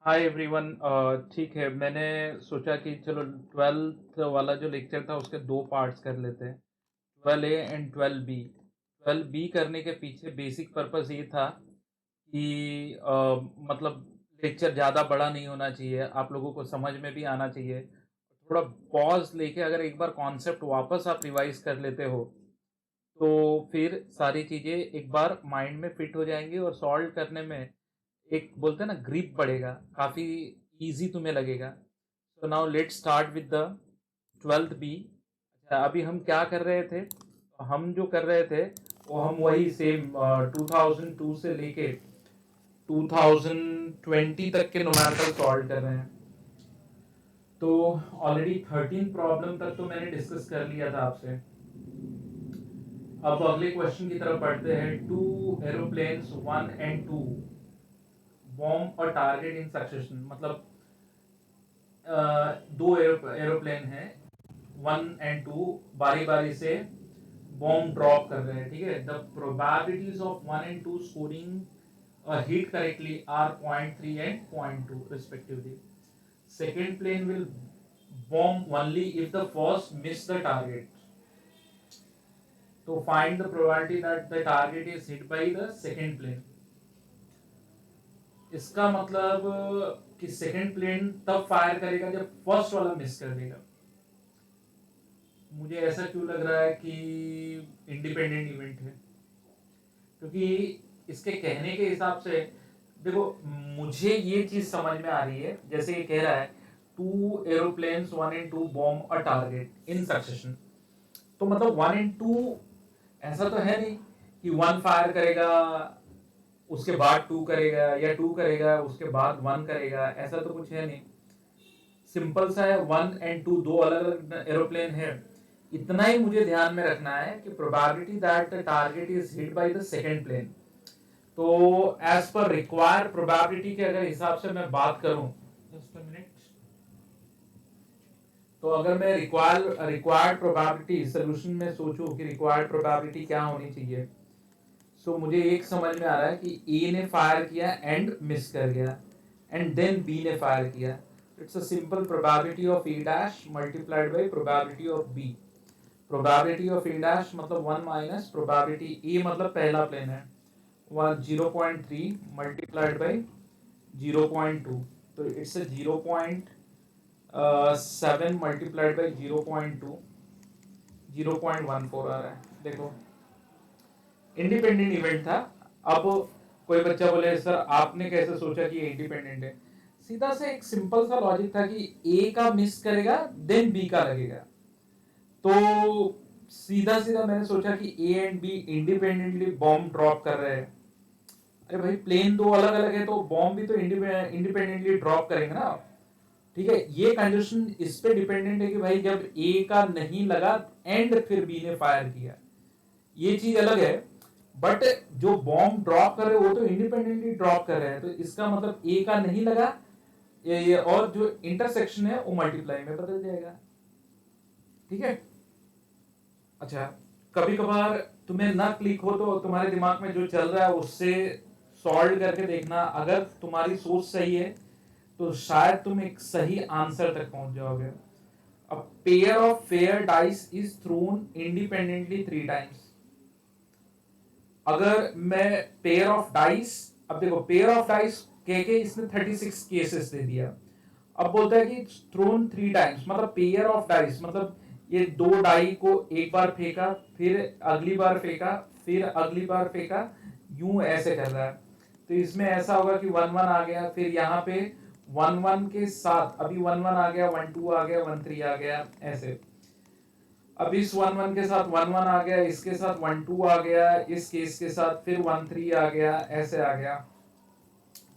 Hi everyone. ठीक है, मैंने सोचा कि चलो 12th वाला जो लेक्चर था उसके दो पार्ट्स कर लेते हैं, 12A एंड 12B। 12B करने के पीछे बेसिक पर्पस ये था कि मतलब लेक्चर ज़्यादा बड़ा नहीं होना चाहिए, आप लोगों को समझ में भी आना चाहिए। थोड़ा पॉज लेके अगर एक बार कॉन्सेप्ट वापस आप रिवाइज कर लेते हो तो फिर सारी चीज़ें एक बार माइंड में फिट हो जाएंगी और सॉल्व करने में एक बोलते हैं ना ग्रिप बढ़ेगा, काफी इजी तुम्हें लगेगा। So now let start with the 12th B. अच्छा, अभी हम क्या कर रहे थे? तो हम जो कर रहे थे वो हम वही सेम 2002 से लेके 2020 तक के न्यूमेरिकल सॉल्व कर रहे हैं। तो ऑलरेडी 13 प्रॉब्लम तक तो मैंने डिस्कस कर लिया था आपसे। अब अगले क्वेश्चन की तरफ बढ़ते हैं। टू एरोप्लेन्स 1 and 2 बॉम्ब और टारगेट इन सक्सेशन, मतलब दो एरोप्लेन हैं 1 and 2 बारी बारी से बॉम्ब ड्रॉप कर रहे हैं, ठीक है। The probabilities of 1 and 2 scoring hit correctly are 0.3 and 0.2 respectively. Second plane will bomb only if the first miss the target. So find the probability that the target is hit by the second plane. इसका मतलब कि second plane तब fire करेगा जब first वाला miss कर देगा। मुझे ऐसा क्यों लग रहा है कि इंडिपेंडेंट इवेंट है, क्योंकि इसके कहने के हिसाब से देखो, मुझे ये चीज समझ में आ रही है। जैसे ये कह रहा है two aeroplanes 1 and 2 bomb a target in succession, तो मतलब 1 and 2 ऐसा तो है नहीं कि वन फायर करेगा उसके बाद टू करेगा या टू करेगा उसके बाद वन करेगा, ऐसा तो कुछ है नहीं। सिंपल सा है, 1 and 2 दो अलग अलग एरोप्लेन है। इतना ही मुझे ध्यान में रखना है कि probability that the target is hit by the second plane. तो एज पर रिक्वायर्ड प्रोबेबिलिटी के अगर हिसाब से मैं बात करूं, जस्ट अ मिनट, तो अगर मैं रिक्वायर्ड प्रोबेबिलिटी सोल्यूशन में सोचूं कि रिक्वायर्ड प्रोबेबिलिटी क्या होनी चाहिए, सो मुझे एक समझ में आ रहा है कि ए ने फायर किया एंड मिस कर गया, एंड देन बी ने फायर किया। It's a simple probability of A dash multiplied by probability of B. Probability of A dash मतलब 1 माइनस प्रोबेबिलिटी ए, मतलब पहला प्लेन है, 0.3 मल्टीप्लाइड बाय 0.2, तो इट्स 0.7 मल्टीप्लाइड बाय 0.2, 0.14 आ रहा है। देखो, इंडिपेंडेंट इवेंट था। अब कोई बच्चा बोले सर आपने कैसे सोचा कि ये इंडिपेंडेंट है? सीधा से एक सिंपल सा लॉजिक था कि ए का मिस करेगा देन बी का लगेगा। तो सीधा सीधा मैंने सोचा कि A and B independently bomb drop कर रहे हैं। अरे भाई, प्लेन दो अलग अलग है तो बॉम्ब भी तो इंडिपेंडेंटली ड्रॉप करेंगे ना, ठीक है। ये कंडीशन इस पे डिपेंडेंट है कि भाई जब ए का नहीं लगा एंड फिर बी ने फायर किया, ये चीज अलग है। बट जो बॉम्ब ड्रॉप कर रहे हैं वो तो इंडिपेंडेंटली ड्रॉप कर रहे हैं, तो इसका मतलब ए का नहीं लगा ये और जो इंटरसेक्शन है वो मल्टीप्लाई में बदल जाएगा, ठीक है। अच्छा, कभी कभार तुम्हें ना क्लिक हो तो तुम्हारे दिमाग में जो चल रहा है उससे सॉल्व करके देखना। अगर तुम्हारी सोच सही है तो शायद तुम एक सही आंसर तक पहुंच जाओगे। A pair of fair dice is thrown independently 3 times. अगर मैं पेयर ऑफ डाइस, अब देखो पेयर ऑफ डाइस कह के इसने 36 केसेस दे दिया। अब बोलता है कि थ्रोन 3 टाइम्स, मतलब पेयर ऑफ डाइस मतलब ये दो डाई को एक बार फेंका, फिर अगली बार फेंका, फिर अगली बार फेंका, यूं ऐसे कर रहा है। तो इसमें ऐसा होगा कि 1 1 आ गया, फिर यहाँ पे 1 1 के साथ अभी 1 1 आ गया, 1 2 आ गया, 1 3 आ गया, ऐसे। अब इस 1 1 के साथ 1 1 आ गया, इसके साथ 1 2 आ गया, इस केस के साथ फिर 1 3 आ गया, ऐसे आ गया।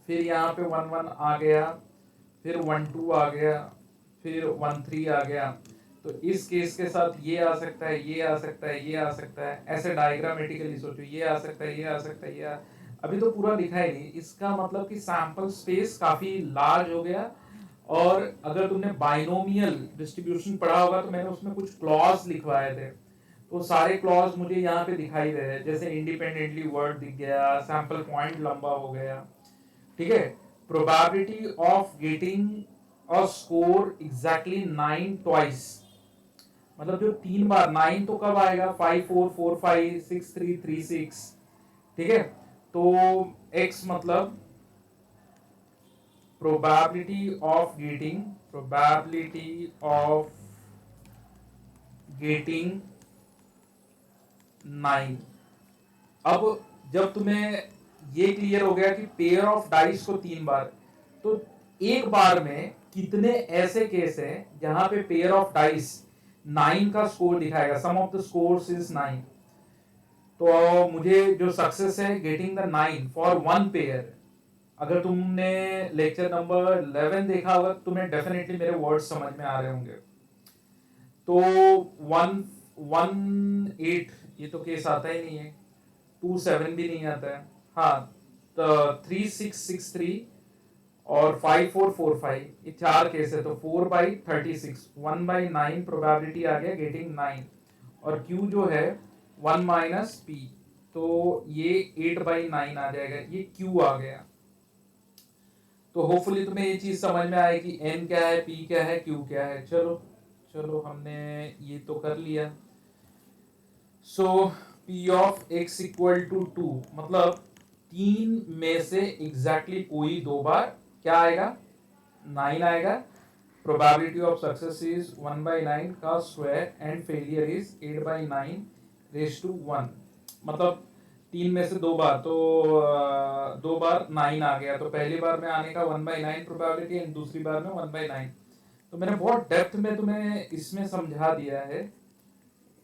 फिर यहाँ पे 1 1 आ गया, फिर 1 2 आ गया, फिर 1 3 आ गया। तो इस केस के साथ ये आ सकता है, ये आ सकता है, ये आ सकता है, ऐसे डायग्रामेटिकली सोचो, ये आ सकता है, ये आ सकता है, अभी तो पूरा लिखा ही नहीं। इसका मतलब कि सैंपल स्पेस काफी लार्ज हो गया। और अगर तुमने बाइनोमियल डिस्ट्रीब्यूशन पढ़ा होगा तो मैंने उसमें कुछ क्लॉज लिखवाए थे, तो सारे क्लॉज मुझे यहाँ पे दिखाई दे रहे हैं। जैसे इंडिपेंडेंटली वर्ड दिख गया, सैंपल पॉइंट लंबा हो गया, ठीक है। probability of getting a score exactly 9 twice, मतलब जो 3 बार 9 तो कब आएगा 5 4 4 5 6 3 3 6, ठीक है। तो x मतलब probability of getting 9। अब जब तुम्हें ये क्लियर हो गया कि पेयर ऑफ डाइस को 3 बार, तो एक बार में कितने ऐसे केस हैं जहां पे पेयर ऑफ डाइस 9 का स्कोर दिखाएगा, सम ऑफ द स्कोर्स इज 9। तो मुझे जो सक्सेस है getting the 9 for one pair, अगर तुमने लेक्चर नंबर 11 देखा होगा तुम्हें डेफिनेटली मेरे वर्ड्स समझ में आ रहे होंगे। तो 118 ये तो केस आता ही नहीं है, 27 भी नहीं आता है, हाँ। तो 3663 और 5445 ये 4 केस है, तो 4/36 1/9 प्रोबेबिलिटी आ गया गेटिंग 9, और Q जो है 1 - P, तो ये 8/9 आ जाएगा, ये Q आ गया। तो होपफुली तुम्हें ये चीज समझ में आए कि N क्या है, P क्या है, Q क्या है। चलो चलो हमने ये तो कर लिया। So P of x equal to 2, मतलब 3 में से एग्जैक्टली कोई 2 बार क्या आएगा 9 आएगा। प्रोबेबिलिटी ऑफ सक्सेस इज 1/9 का square and failure is 8/9 raise to 1, मतलब 3 में से 2 बार, तो 2 बार 9 आ गया, तो पहली बार में आने का 1/9 प्रोबेबिलिटी एंड दूसरी बार में 1/9। तो मैंने बहुत डेप्थ में तुम्हें इसमें समझा दिया है।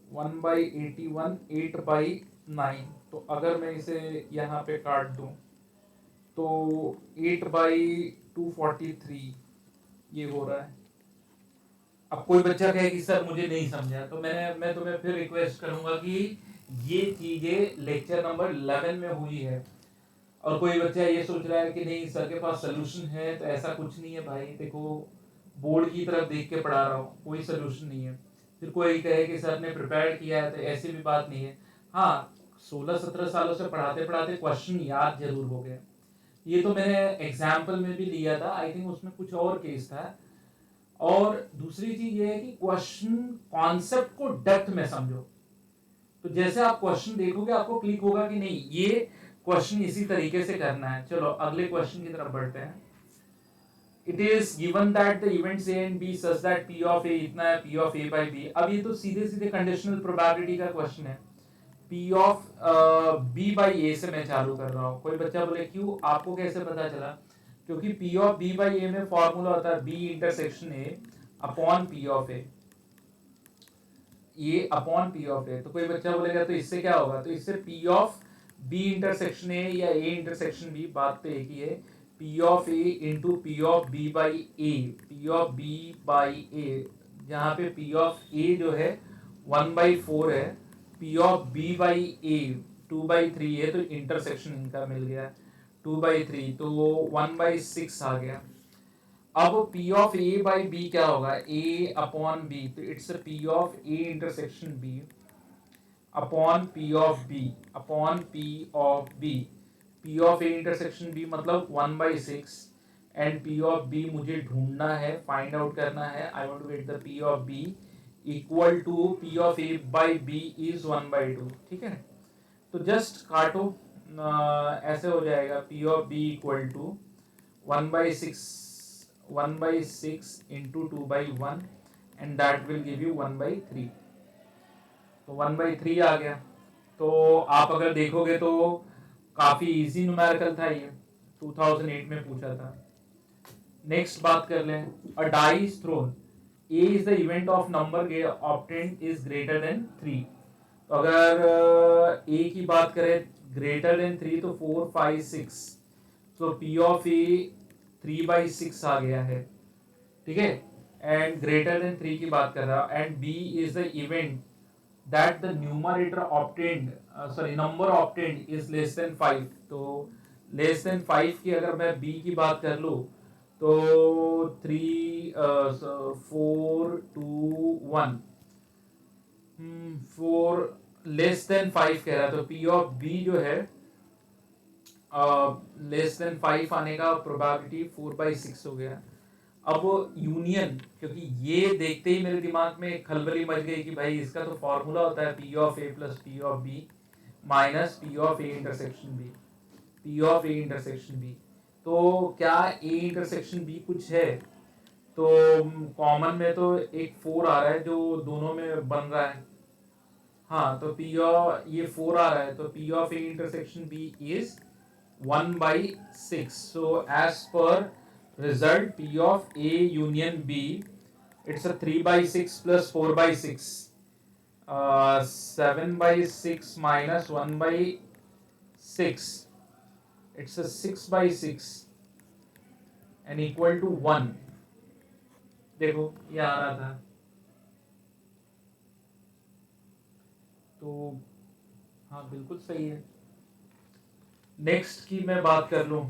1/81 8/9, तो अगर मैं इसे यहाँ पे काट दूं तो 8/243 ये हो रहा है। अब कोई बच्चा कहे कि सर मुझे नहीं समझा, तो मैं तुम्हें फिर रिक्वेस्ट करूंगा कि ये चीजें लेक्चर नंबर 11 में हुई है, और कोई बच्चा ये सोच रहा है कि नहीं सर के पास सोल्यूशन है, तो ऐसा कुछ नहीं है भाई। देखो बोर्ड की तरफ देख के पढ़ा रहा हूँ, कोई सोल्यूशन नहीं है। फिर कोई कहे कि सर ने प्रिपेयर किया है, तो ऐसी भी बात नहीं है। हाँ 16-17 सालों से पढ़ाते पढ़ाते क्वेश्चन याद जरूर हो गया। ये तो मैंने एग्जाम्पल में भी लिया था, आई थिंक उसमें कुछ और केस था। और दूसरी चीज ये है कि क्वेश्चन कॉन्सेप्ट को डेप्थ में समझो, तो जैसे आप क्वेश्चन देखोगे आपको क्लिक होगा कि नहीं ये क्वेश्चन इसी तरीके से करना है। चलो अगले क्वेश्चन की तरफ बढ़ते हैं। It is given that the events A and B such that P of A इतना है, P of A by B. अब ये तो सीधे सीधे कंडीशनल प्रोबेबिलिटी का क्वेश्चन है। P of B by A से मैं चालू कर रहा हूँ। कोई बच्चा बोले क्यों, आपको कैसे पता चला? क्योंकि P of B by A में फॉर्मूला होता है B intersection A upon P of A, ये अपॉन पी ऑफ ए। तो कोई बच्चा बोलेगा तो इससे क्या होगा, तो इससे P of B intersection A या ए इंटरसेक्शन बी, बात तो एक ही है। P of A into P of B by A, P of B by A, जहाँ पे पी ऑफ ए जो है 1/4 है, P of B by A 2/3 है, तो इंटरसेक्शन इनका मिल गया 2/3, तो 1/6 आ गया। अब P of A by B क्या होगा, A अपॉन बी, तो it's P of A intersection B upon P of B upon P of B। P of A intersection B मतलब 1/6 एंड P ऑफ B मुझे ढूंढना है, find out करना है। I want to get the P of B equal to P of A by B is 1/2, ठीक है। तो just काटो, ऐसे हो जाएगा P of B equal to 1/6 into 2/1 and that will give you 1/3, तो 1/3 आ गया। तो आप अगर देखोगे तो काफी इजी न्यूमेरिकल था ये, 2008 में पूछा था। नेक्स्ट बात कर लें, a die is thrown, A is the event of number obtained is greater than 3। तो अगर ए की बात करें ग्रेटर देन 3 तो 4 5 6, तो P ऑफ ए 3/6 आ गया है, ठीक है। एंड ग्रेटर देन 3 की बात कर रहा है, and B is the event that the numerator obtained number obtained is less than 5। तो लेस देन 5 की अगर मैं B की बात कर लूँ तो 3 4 2 1 4 लेस देन 5 कह रहा है, तो P ऑफ B जो है लेस देन 5 आने का प्रोबेबिलिटी 4/6 हो गया। अब यूनियन, क्योंकि ये देखते ही मेरे दिमाग में एक खलबली मच गई कि भाई इसका तो फॉर्मूला होता है P of A plus P of B minus P of A intersection B, P of A intersection B. तो क्या ए इंटरसेक्शन बी कुछ है? तो कॉमन में तो एक 4 आ रहा है जो दोनों में बन रहा है। हाँ, तो पी ऑफ ये 4 आ रहा है, तो P of A intersection B is 1/6. So as per result P of A union B, it's a 3/6 plus 4/6. 7/6 minus 1/6. It's a 6/6 and equal to 1. देखो ये आ रहा था। तो हाँ बिल्कुल सही है। नेक्स्ट की मैं बात कर लूं,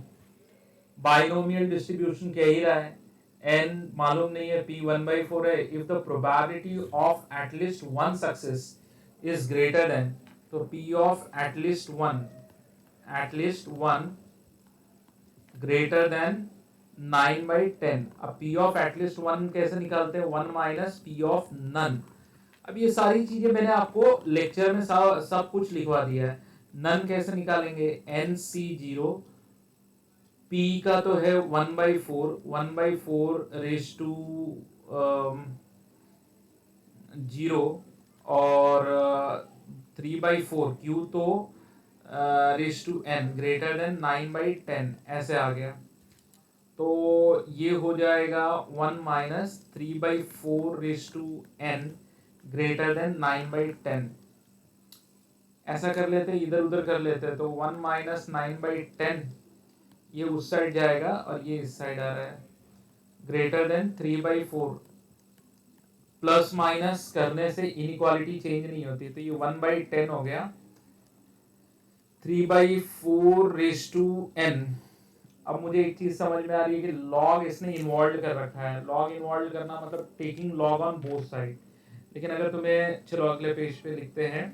बाइनोमियल डिस्ट्रीब्यूशन कह ही रहा है, n मालूम नहीं है, p 1/4 है। If the probability of at least one success is greater then, तो p of at least one greater than 9/10। अब p ऑफ एटलीस्ट वन कैसे निकालते हैं? 1 माइनस p ऑफ नन। अब ये सारी चीजें मैंने आपको लेक्चर में सब कुछ लिखवा दिया है। नन कैसे निकालेंगे? NC0, P का तो है 1/4 रेज टू 0 और 3/4 Q तो raise to n greater than 9/10 ऐसे आ गया। तो ये हो जाएगा 1 माइनस 3/4 raise to n greater than 9/10। ऐसा कर लेते, इधर उधर कर लेते, तो 1 माइनस 9/10 ये उस साइड जाएगा और ये इस साइड आ रहा है, ग्रेटर देन 3/4। प्लस माइनस करने से इनइक्वालिटी चेंज नहीं होती, तो ये 1/10 हो गया 3/4 रेज टू n। अब मुझे एक चीज समझ में आ रही है कि लॉग इसने इन्वॉल्व कर रखा है। लॉग इन्वॉल्व करना मतलब taking log on both side. लेकिन अगर तुम्हें, चलो अगले पेज पे लिखते हैं,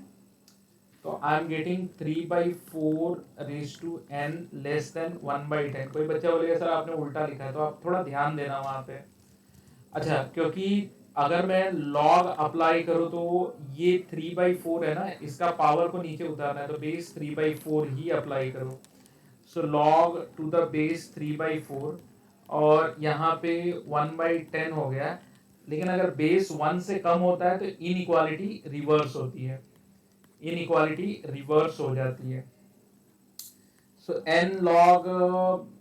तो I am getting 3/4 raise to n less than 1/10। कोई बच्चा बोलेगा सर आपने उल्टा लिखा है, तो आप थोड़ा ध्यान देना वहां पे। अच्छा, क्योंकि अगर मैं लॉग अप्लाई करूं तो ये 3/4 है ना, इसका पावर को नीचे उतारना है, तो बेस 3/4 ही अप्लाई करो। So log to the base 3/4 और यहाँ पे 1/10 हो गया। लेकिन अगर बेस 1 से कम होता है तो इनइक्वालिटी रिवर्स होती है, इनइक्वालिटी रिवर्स हो जाती है। So n log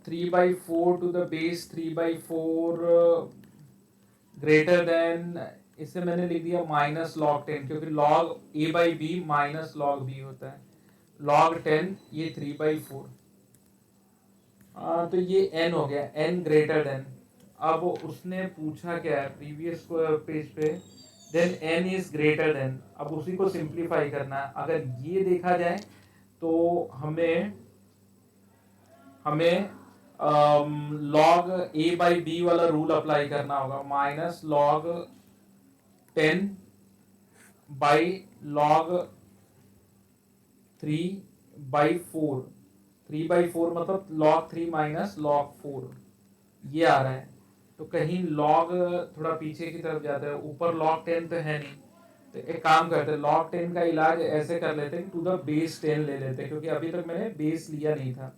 3/4 to the base 3/4 greater than, इसे मैंने लिख दिया माइनस log 10, क्योंकि log a/b minus log b होता है। log 10 ये 3/4, तो ये n हो गया, n ग्रेटर देन। अब उसने पूछा क्या है प्रीवियस पेज पे, then n is greater than. अब उसी को सिंप्लीफाई करना है। अगर ये देखा जाए तो हमें log a/b वाला रूल अप्लाई करना होगा, माइनस log 10 बाई log 3/4। 3/4 मतलब log 3 माइनस log 4 ये आ रहा है। तो कहीं log थोड़ा पीछे की तरफ जाता है, ऊपर log 10 तो है नहीं। तो एक काम करते हैं, log 10 का इलाज ऐसे कर लेते हैं, टू द बेस 10 ले लेते हैं, क्योंकि अभी तक मैंने बेस लिया नहीं था।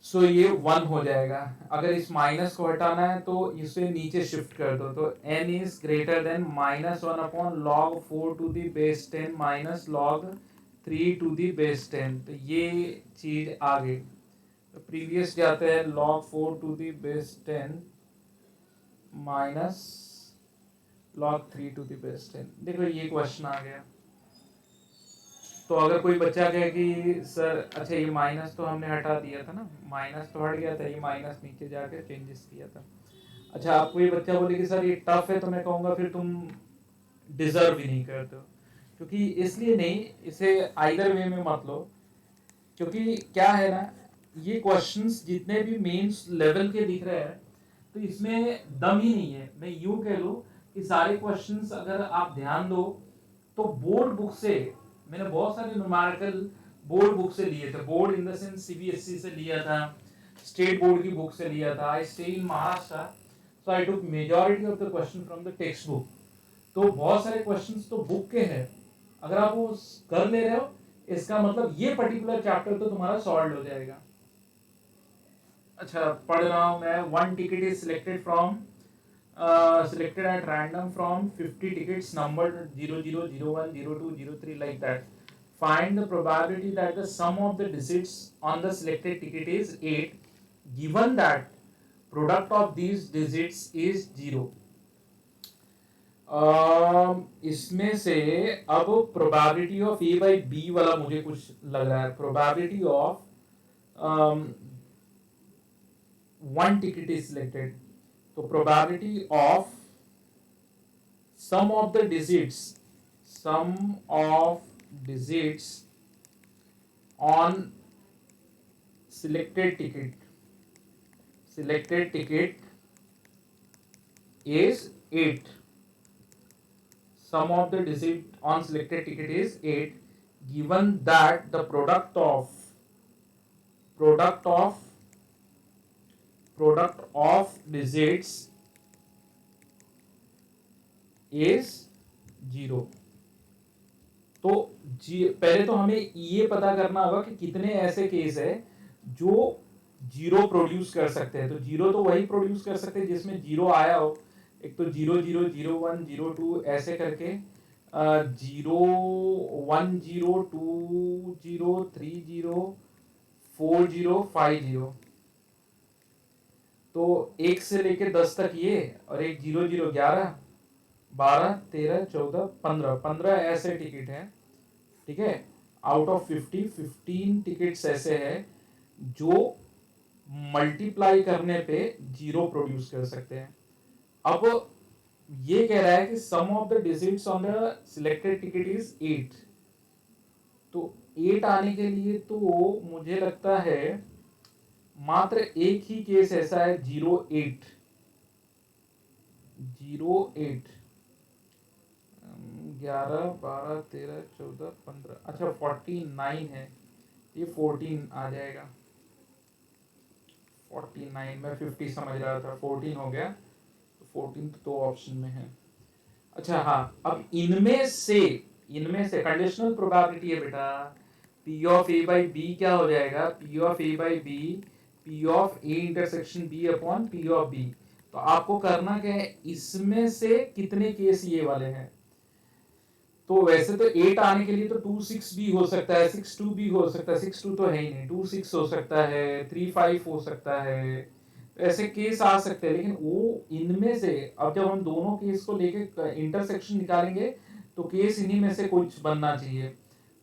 सो ये 1 हो जाएगा। अगर इस माइनस को हटाना है तो इसे नीचे शिफ्ट कर दो, तो n is greater than -1 upon log 4 to the base 10 minus log 3 to the base 10। तो ये चीज आ गई। तो प्रीवियस जाते हैं, log 4 to the base 10 minus log 3 to the base 10। देखो ये क्वेश्चन आ गया। तो अगर कोई बच्चा कहे कि सर अच्छा ये माइनस तो हमने हटा दिया था ना, माइनस तो हट गया था, ये माइनस नीचे जाके चेंजेस किया था। अच्छा, आपको ये बच्चा बोले कि सर ये टफ है, तो मैं कहूँगा फिर तुम डिजर्व ही नहीं करते हो। क्योंकि इसलिए नहीं, इसे आइदर वे में मत लो, क्योंकि क्या है ना, ये क्वेश्चंस जितने भी मेंस लेवल के दिख रहे हैं तो इसमें दम ही नहीं है। मैं यूं कह लूं कि सारे क्वेश्चंस अगर आप ध्यान दो तो बोर्ड बुक से, मैंने बहुत सारे न्यूमेरिकल बोर्ड बुक से लिए थे, board in the sense CBSE से लिया था, स्टेट बोर्ड की बुक से लिया था। I stay in Maharashtra, so I took majority of the question from the text book. तो बहुत सारे क्वेश्चंस तो बुक के हैं, अगर आप वो कर ले रहे हो इसका मतलब ये पर्टिकुलर चैप्टर तो तुम्हारा सॉल्व हो जाएगा। अच्छा, पढ़ रहा हूँ मैं। One ticket is selected from selected at random from 50 tickets numbered 00, 01, 02, 03 like that. Find the probability that the sum of the digits on the selected ticket is 8 given that product of these digits is 0. इसमें से अब probability of A by B वाला मुझे कुछ लग रहा है। Probability of one ticket is selected, तो probability of sum of the digits on selected ticket is 8. Sum of the digit on selected ticket is 8 given that the product of digits is 0. तो पहले तो हमें ये पता करना होगा कि कितने ऐसे केस है जो जीरो प्रोड्यूस कर सकते हैं। तो जीरो तो वही प्रोड्यूस कर सकते हैं जिसमें जीरो आया हो। एक तो 0 0 0 1 0 2 ऐसे करके 0 1 0 2 0 3 0 4 0 5 0। तो 1 से लेके 10 तक ये, और एक 0 0 11 12 13 14 15 ऐसे टिकट हैं। ठीक है, आउट ऑफ 15 टिकट्स ऐसे हैं जो मल्टीप्लाई करने पे जीरो प्रोड्यूस कर सकते हैं। अब ये कह रहा है कि sum of the digits on the selected ticket is 8। तो 8 आने के लिए तो मुझे लगता है मात्र एक ही केस ऐसा है 08 11 12 13 14 15। अच्छा 49 है, ये 14 आ जाएगा। 49 में 50 समझ रहा था, 14 हो गया, तो 14 तो ऑप्शन में है। अच्छा हाँ, अब इनमें से कंडीशनल प्रोबेबिलिटी है बेटा। P of A by B क्या हो जाएगा? P of A by B P of A intersection B upon P of B। तो आपको करना क्या है, इसमें से कितने केस ये वाले हैं। तो वैसे तो 8 आने के लिए तो 2 6 भी हो सकता है, 6 2 भी हो सकता है। 6 2 तो है ही नहीं, 2 6 हो सकता है, 3 5 हो सकता है, ऐसे केस आ सकते हैं। लेकिन वो इनमें से अब जब हम दोनों केस को लेके इंटरसेक्शन निकालेंगे तो केस इन्हीं में से कुछ बनना चाहिए।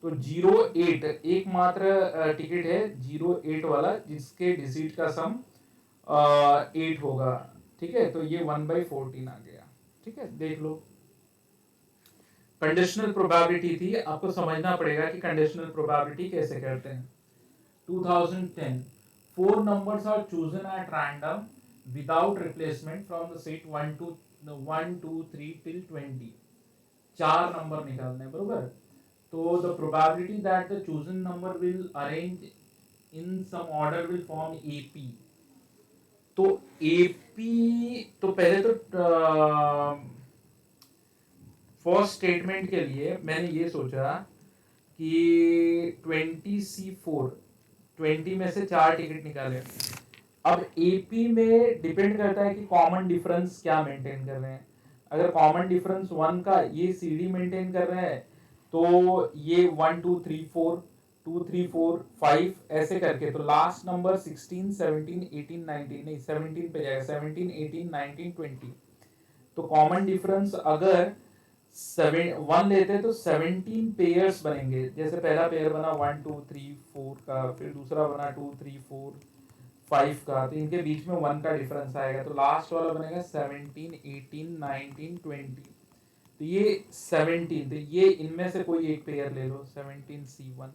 तो 08 एकमात्र टिकट है 08 वाला जिसके डिजिट का सम 8 होगा। ठीक है, तो ये 1/14 आ गया। ठीक है, देख लो। कंडीशनल प्रोबेबिलिटी थी, आपको समझना पड़ेगा कि कंडीशनल प्रोबेबिलिटी कैसे करते हैं। 2010 4 numbers are chosen at random without replacement from the set 1 2 3 till 20। 4 number निकालने हैं, बरोबर। तो the probability that the chosen number will arrange in some order will form AP। तो AP तो पहले तो फर्स्ट स्टेटमेंट के लिए मैंने ये सोचा कि 20C4 20 में से 4 टिकट निकाले। अब एपी में डिपेंड करता है कि कॉमन डिफरेंस क्या मेंटेन कर रहे हैं। अगर कॉमन डिफरेंस 1 का ये सीडी मेंटेन कर रहे हैं तो ये 1 2 3 4 2 3 4 5 ऐसे करके, तो लास्ट नंबर 16 17 18 19 नहीं 17 पे जाएगा, 17 18 19 20। तो कॉमन डिफरेंस अगर 1 लेते हैं तो 17 पेयर्स बनेंगे। जैसे पहला पेयर बना 1 2 3 4 का, फिर दूसरा बना 2 3 4 5 का, तो इनके बीच में 1 का डिफरेंस आएगा। तो लास्ट वाला बनेगा 17 18 19 20। तो ये 17, तो ये इनमें से कोई एक पेयर ले लो 17C1।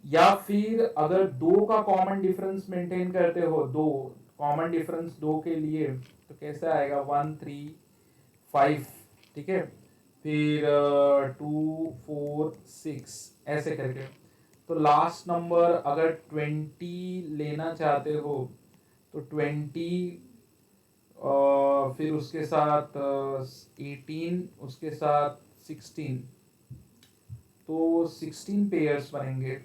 या फिर अगर 2 का कॉमन डिफरेंस मेंटेन करते हो, 2 कॉमन डिफरेंस 2 के लिए तो कैसे आएगा 1 3 5। ठीक है, फिर 2 4 6 ऐसे करके। तो लास्ट नंबर अगर 20 लेना चाहते हो तो 20, फिर उसके साथ 18, उसके साथ 16, तो 16 पेयर्स बनेंगे,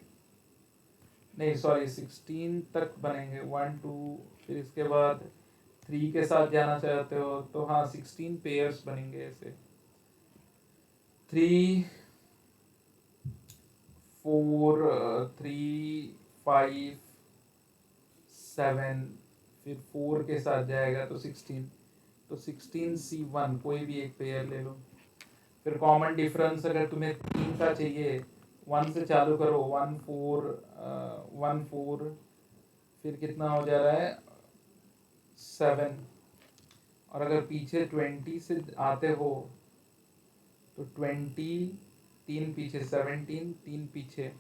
नहीं सॉरी 16 तक बनेंगे, 1 2, फिर इसके बाद 3 के साथ जाना चाहते हो तो हाँ 16 पेयर्स बनेंगे ऐसे, 3 4 3 5 7, फिर 4 के साथ जाएगा तो 16, तो 16C1 कोई भी एक पेयर ले लो। फिर कॉमन डिफरेंस अगर तुम्हें 3 का चाहिए, 1 से चालू करो, 1 4 1 4, फिर कितना हो जा रहा है 7, और अगर पीछे 20 से आते हो तो 20, 3 पीछे 17, 3 पीछे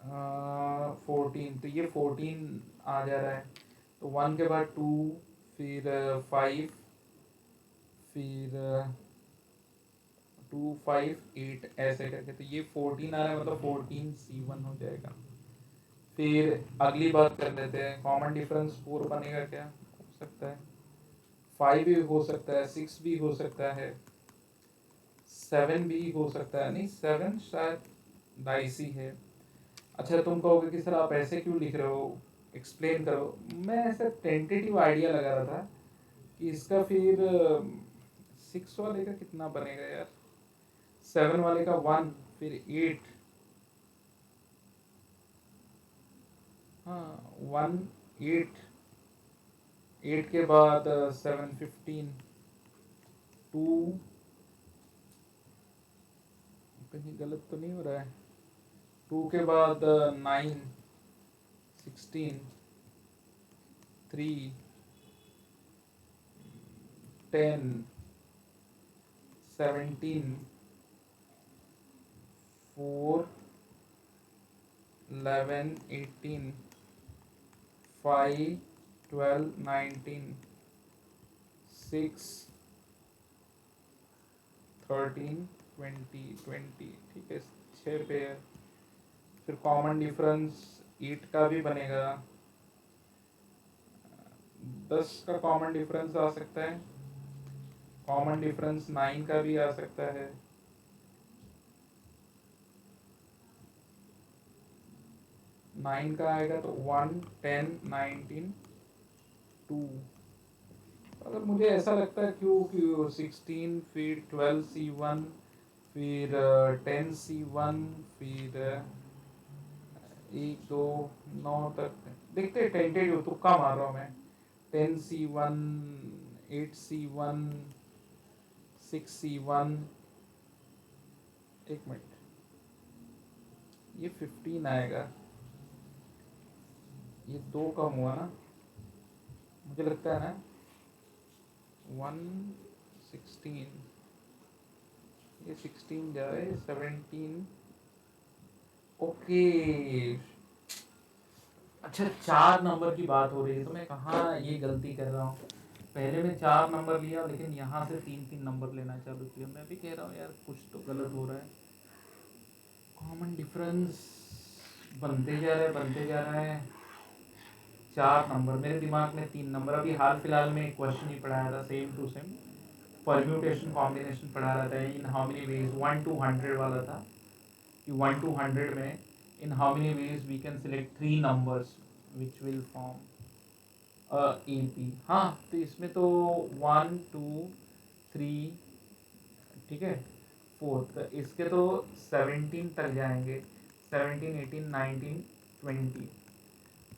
14, तो ये 14 आ जा रहा है, तो 1 के बाद 2, फिर 5, फिर 2 5 8 ऐसे करके, तो ये 14 आ रहा है, मतलब 14C1 हो जाएगा। फिर अगली बात कर लेते हैं, कॉमन डिफरेंस 4 बनेगा क्या, हो सकता है 5 भी हो सकता है, 6 भी हो सकता है, 7 भी हो सकता है, नहीं 7 शायद डाइसी है। अच्छा तुम कहोगे कि सर आप ऐसे क्यों लिख रहे हो, एक्सप्लेन करो। मैं ऐसा टेंटेटिव आइडिया लगा रहा था कि इसका फिर 6 वाले का कितना बनेगा यार, 7 वाले का 1, फिर 8, हाँ 1 8, 8 के बाद 7 15, 2, कहीं गलत तो नहीं हो रहा है, 2 के बाद 9 16, 3 10 17 4 11 18 5 12 19 6 13 20 20, ठीक है 6 पेयर। फिर कॉमन डिफरेंस 8 का भी बनेगा, 10 का कॉमन डिफरेंस आ सकता है, कॉमन डिफरेंस 9 का भी आ सकता है, 9 का आएगा तो 1 10 19 2, अगर मुझे ऐसा लगता है क्यों 16, फिर 12C1, फिर 10C1, फिर 1 2 9 तक देखते, टेंटेटिव तुक्का मार रहा हूँ मैं, 10C1, 8C1, 6C1, एक मिनट, ये 15 आएगा, ये 2 कम हुआ ना, मुझे लगता है ना 1 16, ये 16 जाए 17, ओके। अच्छा 4 नंबर की बात हो रही है, तो मैं कहाँ ये गलती कर रहा हूँ, पहले मैं 4 नंबर लिया लेकिन यहाँ से 3 नंबर लेना चालू किया, मैं भी कह रहा हूँ यार कुछ तो गलत हो रहा है। कॉमन डिफरेंस बनते जा रहा है, बनते जा रहा है, 4 नंबर, मेरे दिमाग में 3 नंबर, अभी हाल फिलहाल में एक क्वेश्चन ही पढ़ाया था same to same, permutation combination पढ़ा रहा था, in how many ways 1 to 100 वाला था, कि 1 to 100 में in how many ways we can select 3 numbers which will form A P, हाँ तो इसमें तो 1 2 3, ठीक है 4, तो इसके तो 17 तक जाएंगे, 17 18 19 20,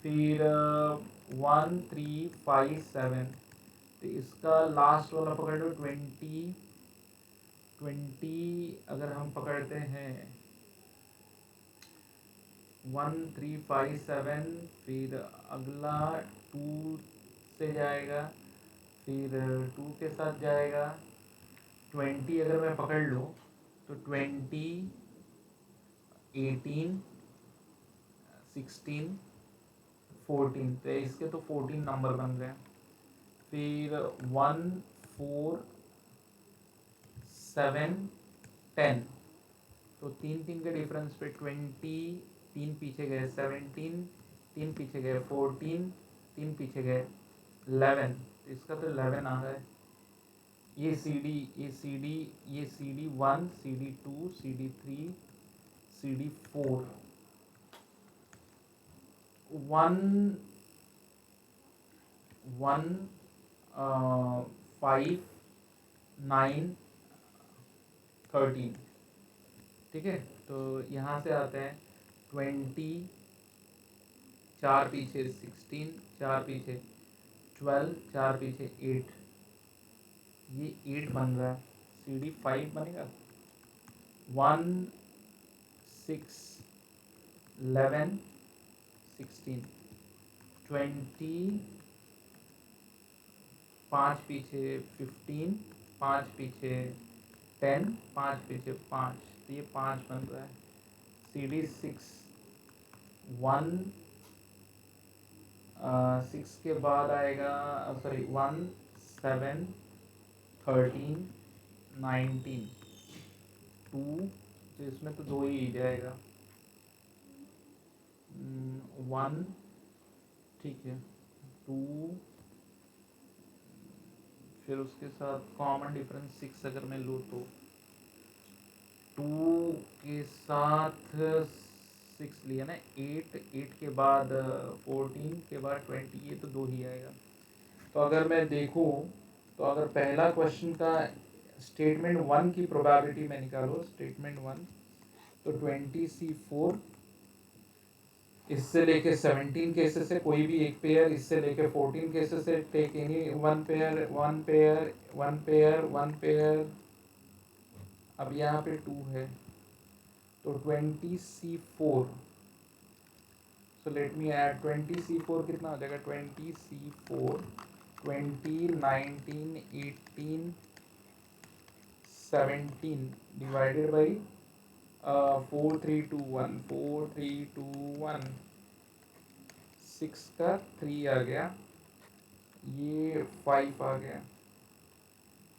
फिर 1 3 5 7, तो इसका लास्ट वाला पकड़ लो 20, 20 अगर हम पकड़ते हैं 1 3 5 7, फिर अगला 2 से जाएगा, फिर 2 के साथ जाएगा, 20 अगर मैं पकड़ लूँ तो 20 18 16 14, तो इसके तो 14 नंबर बन गए, फिर 1 4 7 10, तो तीन तीन के डिफरेंस पे 20, तीन पीछे गए 17, तीन पीछे गए 14, तीन पीछे गए 11, तो इसका तो 11 आ रहा है। ये सी डी, ये सी डी, ये C D 1, C D 2, C D 3, C D 4, 1 1 5 9 13, ठीक है। तो यहाँ से आते हैं 20, चार पीछे 16, चार पीछे 12, चार पीछे 8, ये 8 बन रहा है, सी डी 5 बनेगा। 1 6 11 16 20, पाँच पीछे 15, पाँच पीछे 10, पाँच पीछे 5, तो ये 5 बन रहा है। सी डी 6 1 6 के बाद आएगा, सॉरी 1 7 13 19 2, तो इसमें तो 2 ही जाएगा। 1, ठीक है 2, फिर उसके साथ कॉमन डिफरेंस 6 अगर मैं लूँ तो 2 के साथ 6 लिया ना, 8, 8 के बाद 14 के बाद 20, ये तो 2 ही आएगा। तो अगर मैं देखूँ तो अगर पहला क्वेश्चन का स्टेटमेंट 1 की प्रोबेबिलिटी में निकालो, स्टेटमेंट 1, तो 20C4 इससे लेके 17 केसेस से कोई भी एक पेयर, इससे लेके 14 केसेस से take any one pair, one pair, one pair, one pair. अब यहाँ पे 2 है तो 20C4, so let me add 20C4 कितना हो जाएगा, 20C4 20 19 18 17 डिवाइडेड बाई 4 3 2 1, 4 3 2 1, 6 का 3 आ गया, ये 5 आ गया,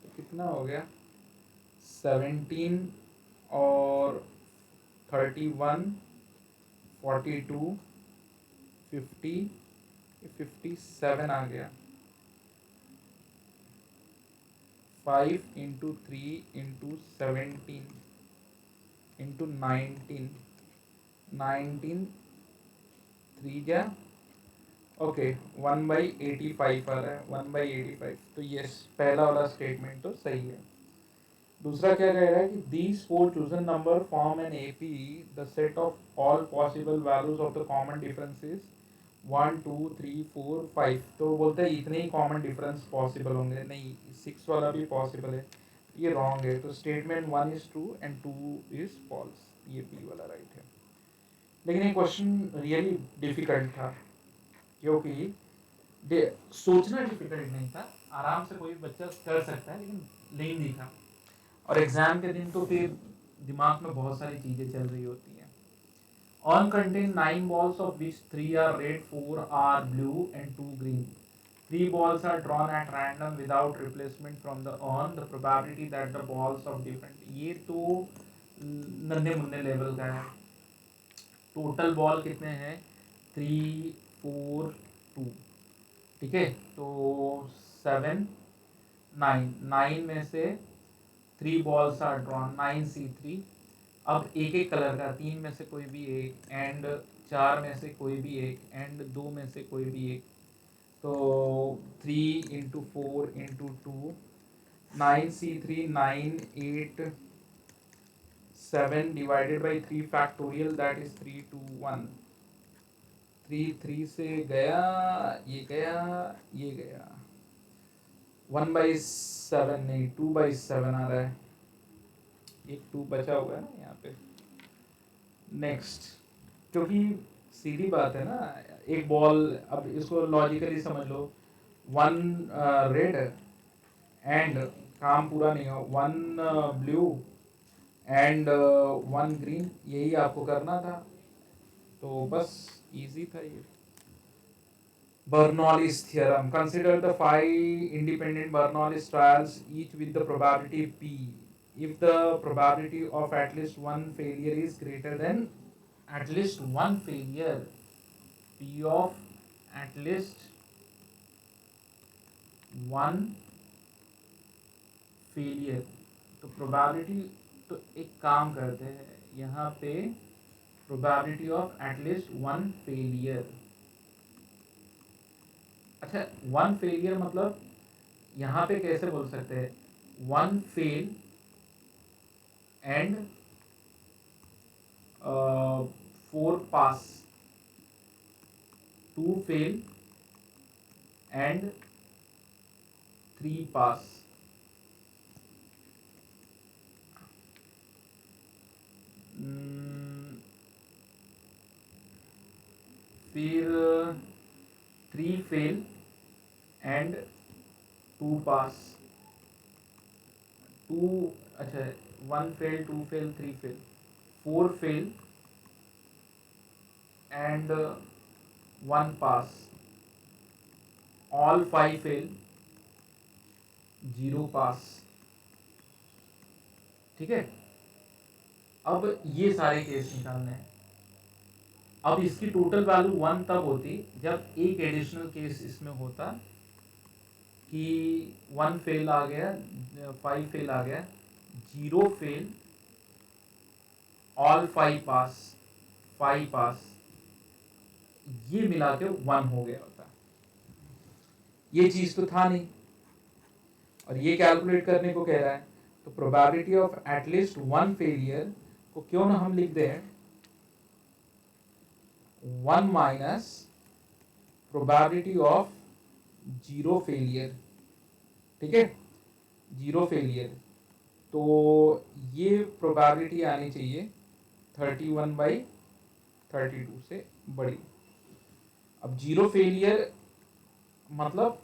तो कितना हो गया 17 और 31 42 50, 57 आ गया। 5 इंटू 3 इंटू 17 इंटू 19, 3 जा, ओके 1/85 आ रहा है, 1/85। तो यस, पहला वाला स्टेटमेंट तो सही है। दूसरा क्या कह रहा है कि these four chosen number form an AP, the set of all possible values of the common differences 1 2 3 4 5। तो बोलते हैं इतने ही कॉमन डिफरेंस पॉसिबल होंगे, नहीं 6 वाला भी पॉसिबल है, ये रॉन्ग है। तो statement 1 is true and 2 is false, ये बी वाला राइट है। लेकिन ये क्वेश्चन रियली डिफिकल्ट था, क्योंकि सोचना डिफिकल्ट नहीं था, आराम से कोई बच्चा कर सकता है, लेकिन लेंदी था। और एग्जाम के दिन तो फिर दिमाग में बहुत सारी चीज़ें चल रही होती हैं। On contain 9 balls of which 3 are red, 4 are blue and 2 green. 3 balls are drawn at random without replacement from the on. The probability that the balls of different, ये तो नन्हे मुन्ने लेवल का है। टोटल बॉल कितने हैं, 3 4 2, ठीक है। तो 7 9, 9 में से 3 balls are drawn, 9C3। अब एक एक कलर का, 3 में से कोई भी एक, एंड 4 में से कोई भी एक, एंड 2 में से कोई भी एक। तो 3 into 4 into 2, 9C3 9 8 7 divided by 3 factorial, that is 3 2 1। 3 3 से गया, ये गया, ये गया, 1/7 नहीं 2/7 आ रहा है, एक 2 बचा हुआ है ना यहाँ पे। नेक्स्ट, क्योंकि सीधी बात है ना, एक बॉल, अब इसको लॉजिकली समझ लो, 1 रेड एंड काम पूरा नहीं हो, 1 ब्लू एंड 1 ग्रीन, यही आपको करना था, तो बस इजी था ये। Bernoulli's theorem. Consider the 5 independent Bernoulli trials, each with the probability P. if the probability of at least one failure is greater than at least one failure, p of at least one failure, तो probability, तो एक काम करते हैं यहाँ पे probability of at least one failure. अच्छा, one failure मतलब यहाँ पे कैसे बोल सकते हैं, one fail and 4 pass, 2 fail and 3 पास। फिर 3 फेल एंड 2 पास, 2, अच्छा 1 fail, 2 fail, 3 fail, 4 fail and 1 pass, all 5 fail, 0 पास। ठीक है, अब ये सारे केस निकालने हैं। अब इसकी टोटल वैल्यू 1 तब होती जब एक एडिशनल केस इसमें होता कि 1 फेल आ गया, 5 फेल आ गया, 0 फेल, ऑल 5 पास, 5 पास, ये मिला के 1 हो गया होता। ये चीज तो था नहीं, और ये कैलकुलेट करने को कह रहा है, तो probability of at least one failure को क्यों ना हम लिख दें 1 माइनस प्रोबेबिलिटी ऑफ 0 फेलियर। ठीक है, 0 फेलियर, तो ये प्रोबेबिलिटी आनी चाहिए 31/32 से बड़ी। अब 0 फेलियर मतलब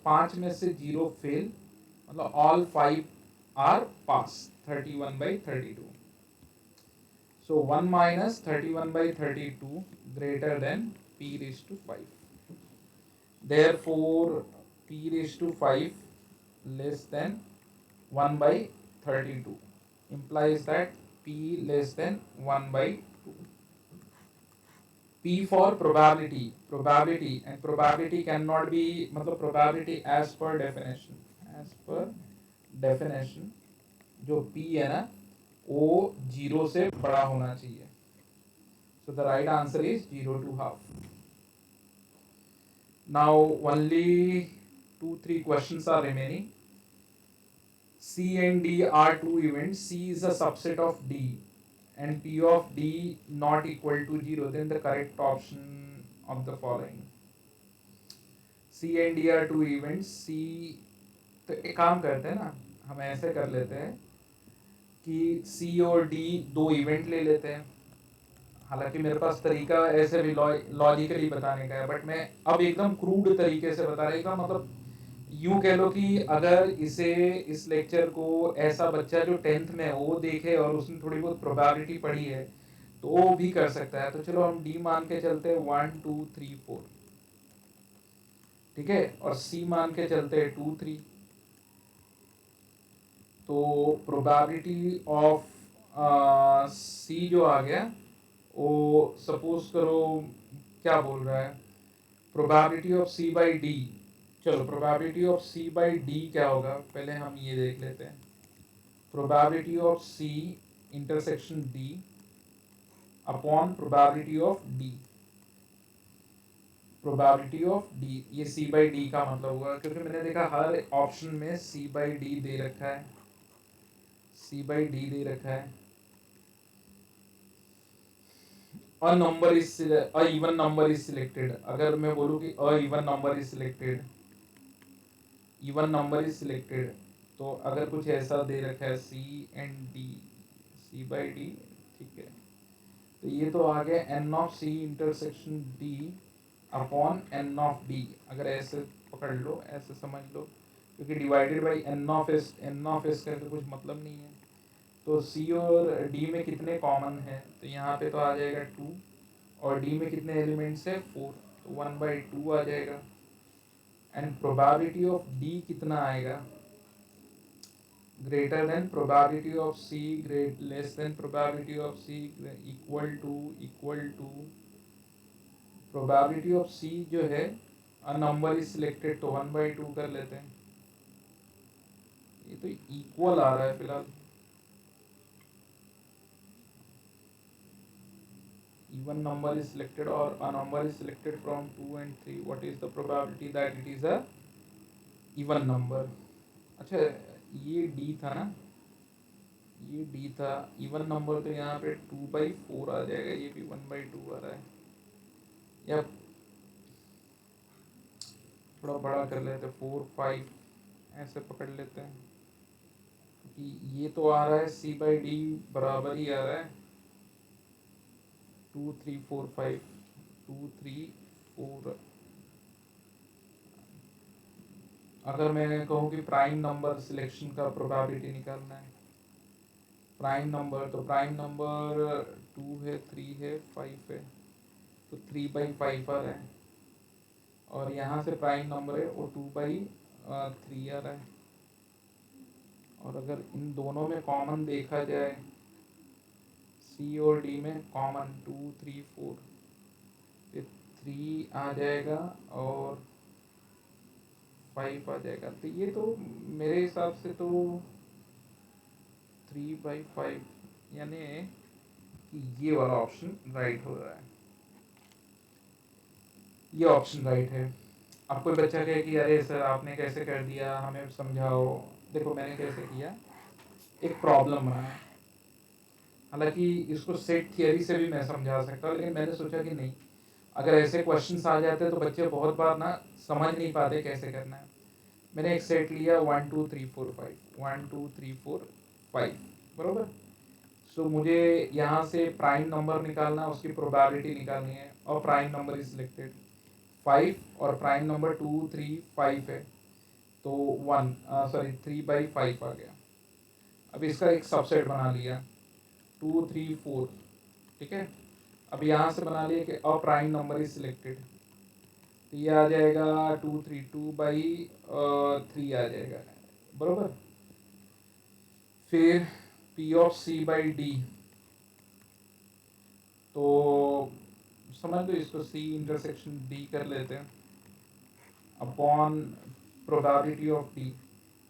5 में से 0 फेल, मतलब all 5 are pass, 31/32। So 1 minus 31/32 greater than p raised to 5. Therefore, p raised to 5 less than 1/32 implies that p less than 1/2. P for probability, probability, and probability cannot be, मतलब probability as per definition, जो p है ना वो 0 से बड़ा होना चाहिए। So the right answer is 0 to half. Now only 2-3 questions are remaining. C and D are two events. C is a subset of D and P of D not equal to 0, then the correct option of the following. C and D are two events. C, तो एक काम करते हैं ना, हम ऐसे कर लेते हैं कि C और D दो इवेंट ले लेते हैं। हालांकि मेरे पास तरीका ऐसे भी लॉजिकली बताने का है, बट मैं अब एकदम क्रूड तरीके से बता रहा हूँ। मतलब यूं कह लो कि अगर इस लेक्चर को ऐसा बच्चा जो 10th में वो देखे और उसने थोड़ी बहुत प्रोबेबिलिटी पढ़ी है तो वो भी कर सकता है। तो चलो हम डी मान के चलते हैं 1 2 3 4, ठीक है, और सी मान के चलते हैं 2 3। तो प्रोबेबिलिटी ऑफ सी जो आ गया वो सपोज करो क्या बोल रहा है, probability of C by D. चलो probability of C by D क्या होगा, पहले हम ये देख लेते हैं। Probability of C intersection D upon probability of D, probability of D, ये सी बाई डी का मतलब हुआ, क्योंकि मैंने देखा हर ऑप्शन में सी बाई डी दे रखा है, सी बाई डी दे रखा है। a number is a even number is selected, अगर मैं बोलूँ कि a even number is selected, even number is selected, तो अगर कुछ ऐसा दे रखा है C and D, C by D, ठीक है, तो ये तो आ गया n of C intersection D upon n of D। अगर ऐसे पकड़ लो, ऐसे समझ लो, क्योंकि divided by n of s करके कुछ मतलब नहीं है। तो C और D में कितने कॉमन है, तो यहाँ पे तो आ जाएगा 2, और D में कितने एलिमेंट्स है 4, तो 1/2 आ जाएगा। एंड प्रोबेबिलिटी ऑफ D कितना आएगा, greater than probability of C less than probability of C equal to probability of C जो है a number is selected तो 1/2 कर लेते हैं। ये तो इक्वल आ रहा है फिलहाल। even number is selected or a number is selected from 2 and 3, what is the probability that it is a even number? अच्छा ये D था ना, ये D था, इवन नंबर तो यहाँ पे 2/4 आ जाएगा, ये भी 1/2 आ रहा है। या थोड़ा बड़ा कर लेते हैं, 4 5 ऐसे पकड़ लेते हैं, क्योंकि ये तो आ रहा है C/D बराबर ही आ रहा है 2 3 4 5 2 3 4। अगर मैं कहूँ कि प्राइम नंबर सिलेक्शन का प्रोबेबिलिटी निकालना है, प्राइम नंबर, तो प्राइम नंबर 2 है 3 है 5 है, तो 3/5 आ रहा है। और यहाँ से प्राइम नंबर है वो 2/3 आ रहा है। और अगर इन दोनों में कॉमन देखा जाए, सी और डी में कॉमन 2 3 4, 3 आ जाएगा और 5 आ जाएगा। तो ये तो मेरे हिसाब से तो 3/5 यानी कि ये वाला ऑप्शन राइट हो रहा है, ये ऑप्शन राइट है। अब कोई बच्चा कहे कि अरे सर आपने कैसे कर दिया, हमें समझाओ। देखो मैंने कैसे किया, एक प्रॉब्लम बनाया, हालांकि इसको सेट थियरी से भी मैं समझा सकता हूँ, लेकिन मैंने सोचा कि नहीं, अगर ऐसे क्वेश्चंस आ जाते तो बच्चे बहुत बार ना समझ नहीं पाते कैसे करना है। मैंने एक सेट लिया 1 2 3 4 5 1 2 3 4 5 बराबर। सो मुझे यहाँ से प्राइम नंबर निकालना, उसकी प्रोबेबिलिटी निकालनी है, और प्राइम नंबर इज सिलेक्टेड 5 और प्राइम नंबर 2 3 5 है, तो 3/5 आ गया। अब इसका एक सबसेट बना लिया 2 3 4, ठीक है। अब यहाँ से बना लिया कि अप्राइम नंबर इज सिलेक्टेड, तो ये आ जाएगा 2 3 2/3 आ जाएगा बराबर। फिर P of C/D, तो समझ लो इसको C इंटरसेक्शन D कर लेते हैं अपॉन प्रोबेबिलिटी ऑफ D।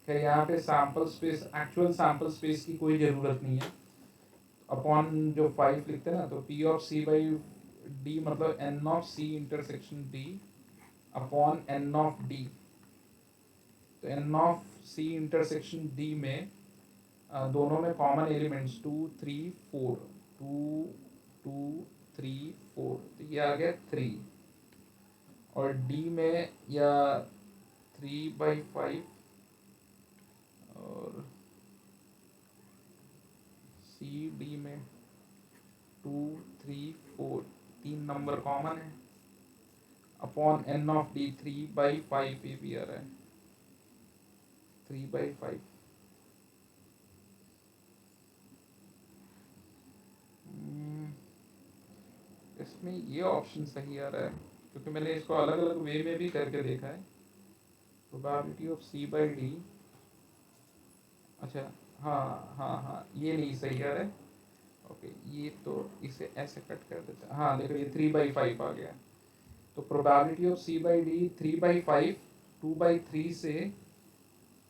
क्या यहाँ पे sample space, actual sample space की कोई ज़रूरत नहीं है, अपॉन जो 5 लिखते हैं ना, तो P of C/D मतलब N of C intersection D upon N of D। तो N of C intersection D में दोनों में कॉमन एलिमेंट्स 2 3 4 2 2 3 4, तो ये आ गया 3। और D में या 3/5 और CD में 2 3 4, 3 नंबर कॉमन है, अपॉन N of D 3/5 ये भी आ रहा है 3/5। इसमें ये ऑप्शन सही आ रहा है, क्योंकि मैंने इसको अलग अलग वे में भी करके देखा है। प्रोबेबिलिटी ऑफ C/D, अच्छा हाँ हाँ हाँ, ये नहीं सही आ रहा है। ओके, ये तो इसे ऐसे कट कर देते हैं। हाँ देखो ये 3/5 आ गया, तो प्रोबेबिलिटी ऑफ C/D 3/5, 2/3 से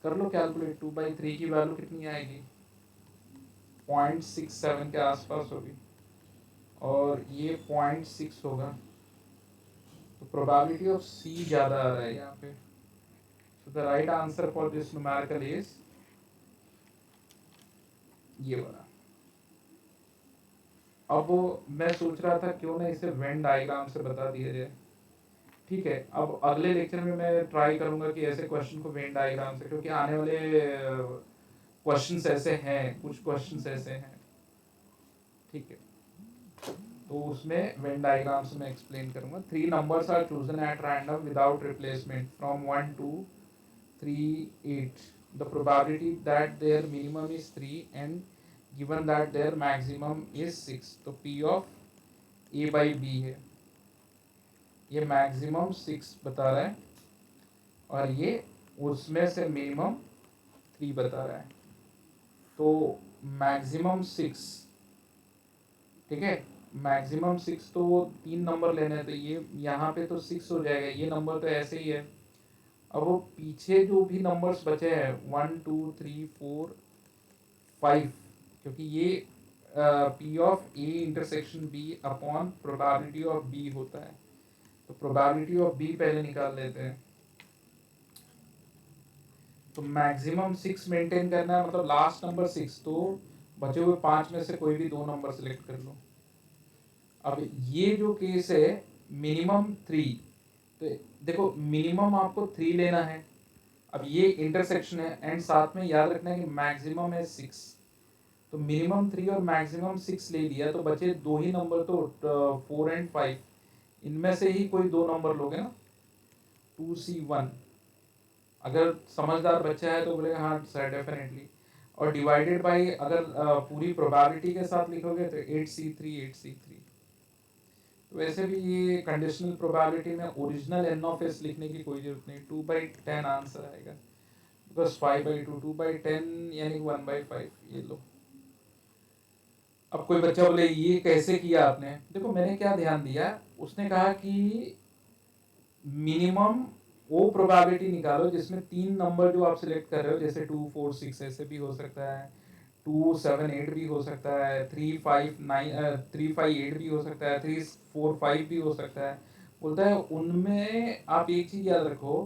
कर लो कैलकुलेट, 2/3 की वैल्यू कितनी आएगी, 0.67 के आसपास होगी, और ये 0.6 होगा, तो प्रोबेबिलिटी ऑफ C ज़्यादा आ रहा है यहाँ पे। So the right answer for this numerical is ये वाला। अब मैं सोच रहा था क्यों ना इसे वेन डायग्राम से बता दिया जाए, ठीक है। अब अगले लेक्चर में मैं ट्राई करूंगा कि ऐसे क्वेश्चन को वेन डायग्राम से, क्योंकि आने वाले क्वेश्चंस ऐसे हैं, कुछ क्वेश्चंस ऐसे हैं, ठीक है। तो उसमें वेन डायग्राम से मैं एक्सप्लेन करूंगा। 3 numbers are chosen at random without replacement from 1 to 3 8, the probability that their minimum is 3 and given that their maximum is 6, तो P of A/B है, ये मैक्सिमम 6 बता रहा है और ये उसमें से मिनिमम 3 बता रहा है। तो मैक्सिमम 6, ठीक है, मैक्सिमम 6 तो 3 नंबर लेने हैं, तो ये यहाँ पे तो 6 हो जाएगा, ये नंबर तो ऐसे ही है। अब वो पीछे जो भी नंबर्स बचे हैं 1 2 3 4 5, क्योंकि ये P of A intersection B upon probability of B होता है, तो प्रोबेबिलिटी ऑफ बी पहले निकाल लेते हैं। तो मैक्सिमम 6 मेंटेन करना है, मतलब लास्ट नंबर 6, तो बचे हुए 5 में से कोई भी 2 नंबर सेलेक्ट कर लो। अब ये जो केस है मिनिमम 3, तो देखो मिनिमम आपको 3 लेना है। अब ये इंटरसेक्शन है एंड साथ में याद रखना है कि मैक्सिमम है 6, तो मिनिमम 3 और मैक्सिमम 6 ले लिया, तो बचे 2 ही नंबर, तो 4 एंड 5, इनमें से ही कोई 2 नंबर लोगे ना, 2C1। अगर समझदार बच्चा है तो बोलेगा हाँ सर डेफिनेटली, और डिवाइडेड बाय अगर पूरी प्रोबेबिलिटी के साथ लिखोगे तो 8C3 8C3। तो वैसे भी ये कंडीशनल प्रोबेबिलिटी में ओरिजिनल एन ऑफ एस लिखने की कोई जरूरत नहीं, 2/10 आंसर आएगा, बिकॉज 5/2 2/10 यानी 1/5, ये लो। अब कोई बच्चा बोले ये कैसे किया आपने, देखो मैंने क्या ध्यान दिया, उसने कहा कि मिनिमम वो प्रोबेबिलिटी निकालो जिसमें 3 नंबर जो आप सिलेक्ट कर रहे हो, जैसे 2 4 6 ऐसे भी हो सकता है, 2 7 8 भी हो सकता है, 3 5 9 3 5 8 भी हो सकता है, 3 4 5 भी हो सकता है। बोलता है उनमें आप एक चीज याद रखो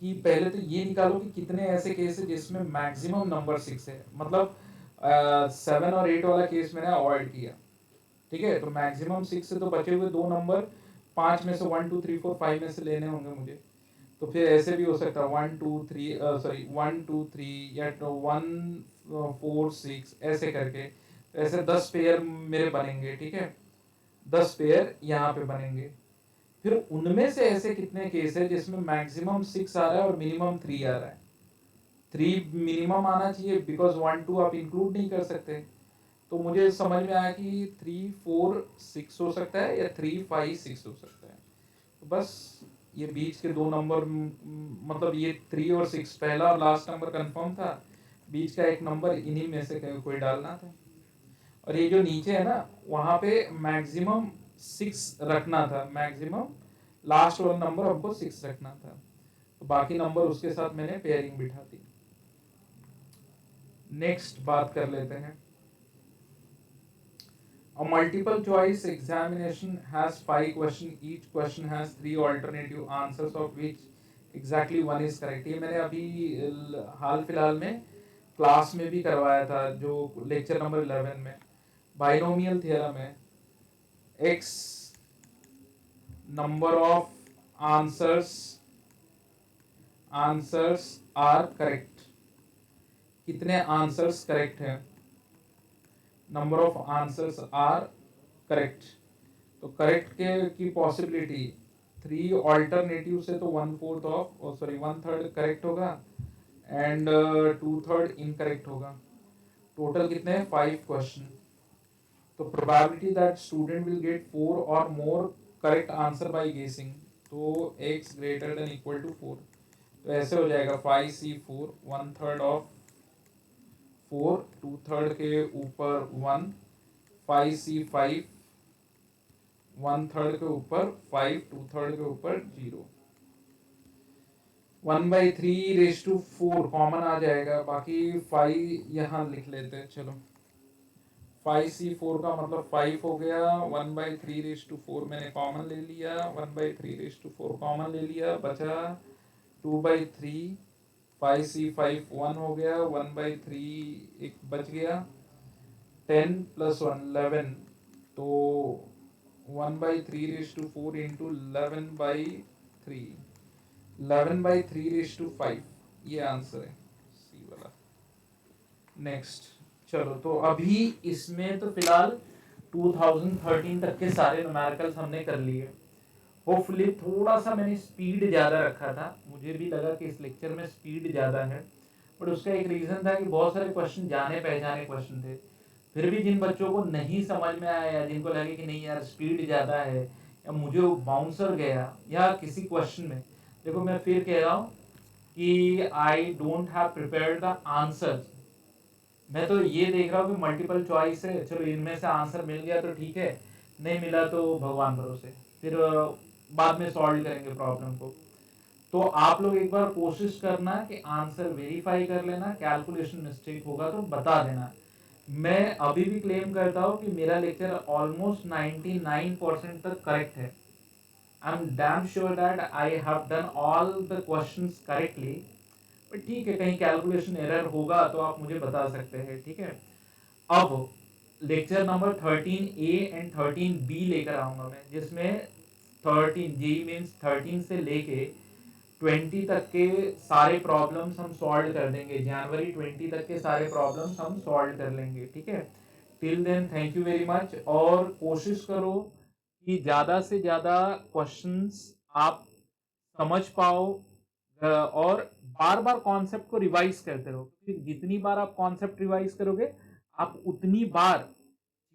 कि पहले तो ये निकालो कि कितने ऐसे केस है जिसमें मैक्सिमम नंबर 6 है, मतलब 7 और 8 वाला केस मैंने अवॉइड किया, ठीक है। तो मैक्सिमम 6 से तो बचे हुए 2 नंबर 5 में से 1 2 3 4 5 में से लेने होंगे मुझे। तो फिर ऐसे भी हो सकता है 1 2 3 सॉरी 1 2 3 या 1 4 6 ऐसे करके, तो ऐसे 10 पेयर मेरे बनेंगे, ठीक है, 10 पेयर यहाँ पे बनेंगे। फिर उनमें से ऐसे कितने केस है जिसमें मैक्सिमम 6 आ रहा है और मिनिमम 3 आ रहा है, 3 मिनिमम आना चाहिए, बिकॉज 1 2 आप इंक्लूड नहीं कर सकते। तो मुझे समझ में आया कि 3 4 6 हो सकता है या 3 5 6 हो सकता है। तो बस ये बीच के 2 नंबर, मतलब ये 3 और 6 पहला और लास्ट नंबर कंफर्म था, बीच का एक नंबर इन्हीं में से कोई डालना था। और ये जो नीचे है ना, वहां पे मैक्सिमम 6 रखना था, मैक्सिमम लास्ट वाला नंबर हमको 6 रखना था, तो बाकी नंबर उसके साथ मैंने पेयरिंग बिठा दी। नेक्स्ट बात कर लेते हैं। A multiple choice examination has 5 questions. Each question has 3 alternative answers of which exactly one is correct. ये मैंने अभी हाल फिलहाल में क्लास में भी करवाया था, जो लेक्चर नंबर 11 में बाइनोमियल थ्योरम है। x number of answers are correct, कितने आंसर्स करेक्ट हैं, number of answers are correct. तो करेक्ट के की पॉसिबिलिटी 3 ऑल्टरनेटिव से तो 1/4 ऑफ सॉरी 1/3 करेक्ट होगा एंड 2/3 इनकरेक्ट होगा। टोटल कितने हैं 5 क्वेश्चन। तो probability that student will get 4 और more correct answer by guessing, तो x greater than equal to 4, तो ऐसे हो जाएगा 5C4 1/3 ऑफ 4, 2/3 के ऊपर 1, 5C5 1/3 के ऊपर 5, 2/3 के ऊपर 0, 1/3 कॉमन आ जाएगा, बाकी 5 यहाँ लिख लेते हैं। चलो 5C4 का मतलब 5 हो गया, 1/3 मैंने कॉमन ले लिया, 1/3 कॉमन ले लिया, बचा 2/3, 5C5 1 हो गया, 1/3 एक बच गया, 10 + 1 11, तो 1/3 इंटू 11/3, 11/3 ये आंसर है सी वाला। नेक्स्ट चलो, तो अभी इसमें तो फिलहाल 2013 तक के सारे न्यूमेरिकल्स हमने कर लिए। होपफुली थोड़ा सा मैंने स्पीड ज़्यादा रखा था, मुझे भी लगा कि इस लेक्चर में स्पीड ज़्यादा है, बट उसका एक रीज़न था कि बहुत सारे क्वेश्चन जाने पहचाने क्वेश्चन थे। फिर भी जिन बच्चों को नहीं समझ में आया या जिनको लगे कि नहीं यार स्पीड ज़्यादा है या मुझे बाउंसर गया या किसी क्वेश्चन में, देखो मैं फिर कह रहा हूँ कि I don't have prepared the answer, मैं तो ये देख रहा हूँ कि मल्टीपल चॉइस है, चलो इनमें से आंसर मिल गया तो ठीक है, नहीं मिला तो भगवान भरोसे, फिर बाद में सॉल्व करेंगे प्रॉब्लम को। तो आप लोग एक बार कोशिश करना कि आंसर वेरीफाई कर लेना, कैलकुलेशन मिस्टेक होगा तो बता देना। मैं अभी भी क्लेम करता हूँ कि मेरा लेक्चर ऑलमोस्ट 99% तक करेक्ट है। I am damn sure that I have done all the questions correctly. But ठीक है, कहीं कैलकुलेशन एरर होगा तो आप मुझे बता सकते हैं, ठीक है। अब lecture number 13A and 13B लेकर आऊंगा मैं, जिसमें 13 जी मीन्स 13 से लेके 20 तक के सारे प्रॉब्लम्स हम सॉल्व कर देंगे, जनवरी 20 तक के सारे प्रॉब्लम्स हम सॉल्व कर लेंगे, ठीक है। Till then thank you very much, और कोशिश करो कि ज़्यादा से ज़्यादा क्वेश्चंस आप समझ पाओ, और बार बार कॉन्सेप्ट को रिवाइज करते रहो, क्योंकि जितनी बार आप कॉन्सेप्ट रिवाइज करोगे आप उतनी बार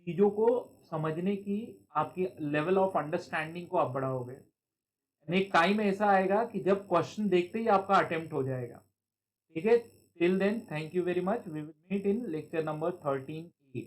चीजों को समझने की, आपकी लेवल ऑफ अंडरस्टैंडिंग को आप बढ़ाओगे। एक टाइम ऐसा आएगा कि जब क्वेश्चन देखते ही आपका अटेम्प्ट हो जाएगा, ठीक है। Till then thank you very much, we will meet in lecture number 13A।